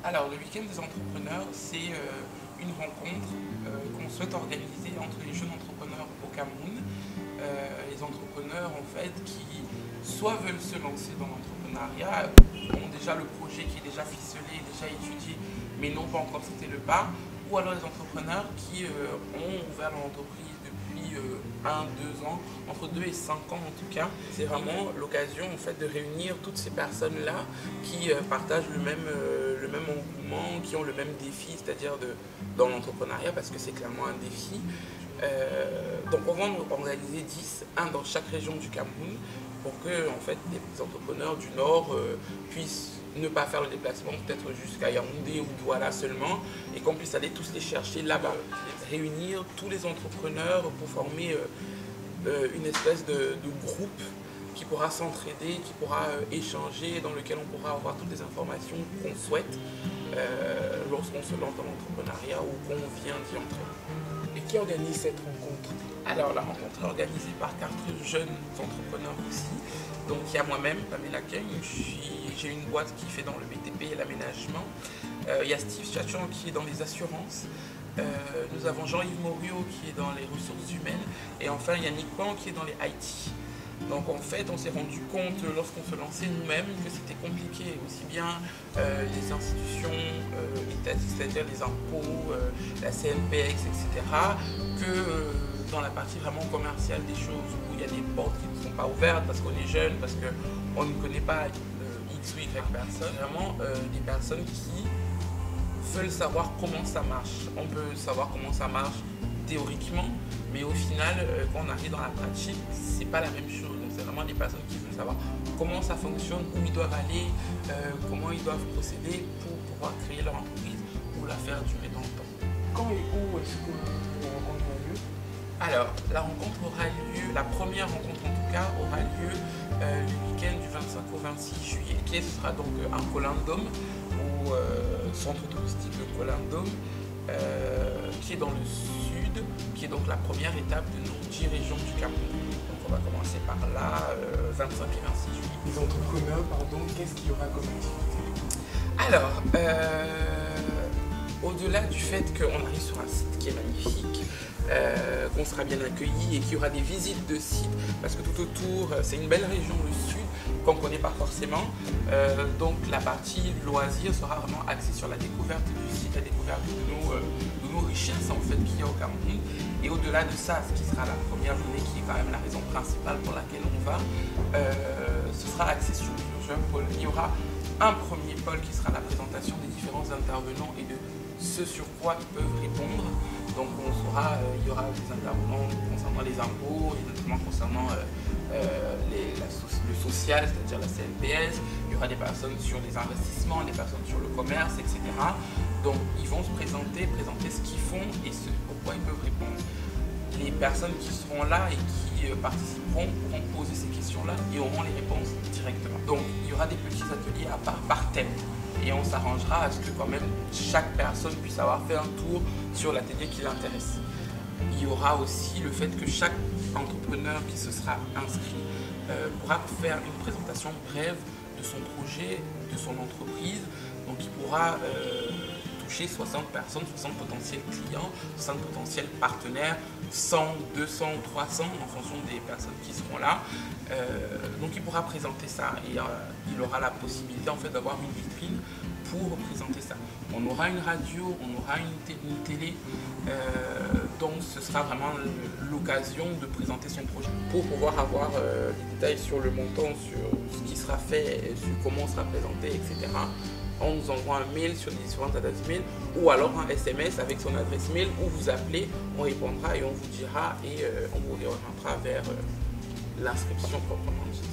Alors, le week-end des entrepreneurs, c'est une rencontre qu'on souhaite organiser entre les jeunes entrepreneurs au Cameroun. Les entrepreneurs, en fait, qui soit veulent se lancer dans l'entrepreneuriat, ont déjà le projet qui est déjà ficelé, déjà étudié, mais n'ont pas encore sauté le pas, ou alors les entrepreneurs qui ont ouvert leur entreprise depuis 1, 2 ans, entre 2 et 5 ans en tout cas. C'est vraiment l'occasion en fait de réunir toutes ces personnes-là qui partagent le même engouement, qui ont le même défi, c'est-à-dire dans l'entrepreneuriat, parce que c'est clairement un défi. Donc on va en organiser 10, un dans chaque région du Cameroun, pour que en fait, les entrepreneurs du Nord puissent ne pas faire le déplacement, peut-être jusqu'à Yaoundé ou Douala seulement, et qu'on puisse aller tous les chercher là-bas. Réunir tous les entrepreneurs pour former une espèce de groupe qui pourra s'entraider, qui pourra échanger, dans lequel on pourra avoir toutes les informations qu'on souhaite lorsqu'on se lance dans l'entrepreneuriat ou qu'on vient d'y entrer. Et qui organise cette rencontre? Alors, la rencontre est organisée par 4 jeunes entrepreneurs aussi. Donc, il y a moi-même, Pamela Keng, j'ai une boîte qui fait dans le BTP et l'aménagement. Il y a Steve Chachan qui est dans les assurances. Nous avons Jean-Yves Morio qui est dans les ressources humaines. Et enfin, il y a Nick Pan qui est dans les IT. Donc en fait, on s'est rendu compte lorsqu'on se lançait nous-mêmes que c'était compliqué, aussi bien les institutions étatiques, c'est-à-dire les impôts, la CNPX, etc., que dans la partie vraiment commerciale des choses, où il y a des portes qui ne sont pas ouvertes parce qu'on est jeune, parce qu'on ne connaît pas X ou Y personnes. Vraiment des personnes qui veulent savoir comment ça marche. On peut savoir comment ça marche théoriquement, mais au final, quand on arrive dans la pratique, c'est pas la même chose. C'est vraiment des personnes qui veulent savoir comment ça fonctionne, où ils doivent aller, comment ils doivent procéder pour pouvoir créer leur entreprise ou la faire durer dans le temps. Quand et où est-ce que la rencontre aura lieu? Alors, la rencontre aura lieu, la première rencontre en tout cas, aura lieu le week-end du 25 au 26 juillet, qui sera donc un Colindome, au centre touristique de Colindome, qui est dans le sud, qui est donc la première étape de nos 10 régions du Cameroun. Donc on va commencer par là, 25 et 26 juillet. Les entrepreneurs, pardon, qu'est-ce qu'il y aura comme activité? Alors, au-delà du fait qu'on arrive sur un site qui est magnifique, qu'on sera bien accueilli et qu'il y aura des visites de sites, parce que tout autour, c'est une belle région, le sud, qu'on ne connaît pas forcément. Donc la partie loisirs sera vraiment axée sur la découverte du site, la découverte de nos richesses en fait qu'il y a au Cameroun. Et au-delà de ça, ce qui sera la première journée, qui est quand même la raison principale pour laquelle on va, ce sera axé sur plusieurs pôles. Il y aura un premier pôle qui sera la présentation des différents intervenants et de ce sur quoi ils peuvent répondre. Donc on saura, il y aura des intervenants concernant les impôts, et notamment concernant le social, c'est-à-dire la CNPS. Il y aura des personnes sur les investissements, des personnes sur le commerce, etc. Donc ils vont se présenter ce qu'ils font et ce pourquoi ils peuvent répondre. Les personnes qui seront là et qui participeront pourront poser ces questions-là et auront les réponses directement. Donc il y aura des petits ateliers à part par thème. Et on s'arrangera à ce que quand même chaque personne puisse avoir fait un tour sur l'atelier qui l'intéresse. Il y aura aussi le fait que chaque entrepreneur qui se sera inscrit pourra faire une présentation brève de son projet, de son entreprise. Donc il pourra toucher 60 personnes, 60 potentiels clients, 60 potentiels partenaires, 100, 200, 300 en fonction des personnes qui seront là. Donc il pourra présenter ça et il aura la possibilité en fait d'avoir une vitrine pour présenter ça. On aura une radio, on aura une télé, donc ce sera vraiment l'occasion de présenter son projet. Pour pouvoir avoir des détails sur le montant, sur ce qui sera fait, sur comment on sera présenté, etc., on nous envoie un mail sur les différentes adresses mail ou alors un SMS avec son adresse mail où vous appelez, on répondra et on vous dira et on vous orientera vers l'inscription proprement dite.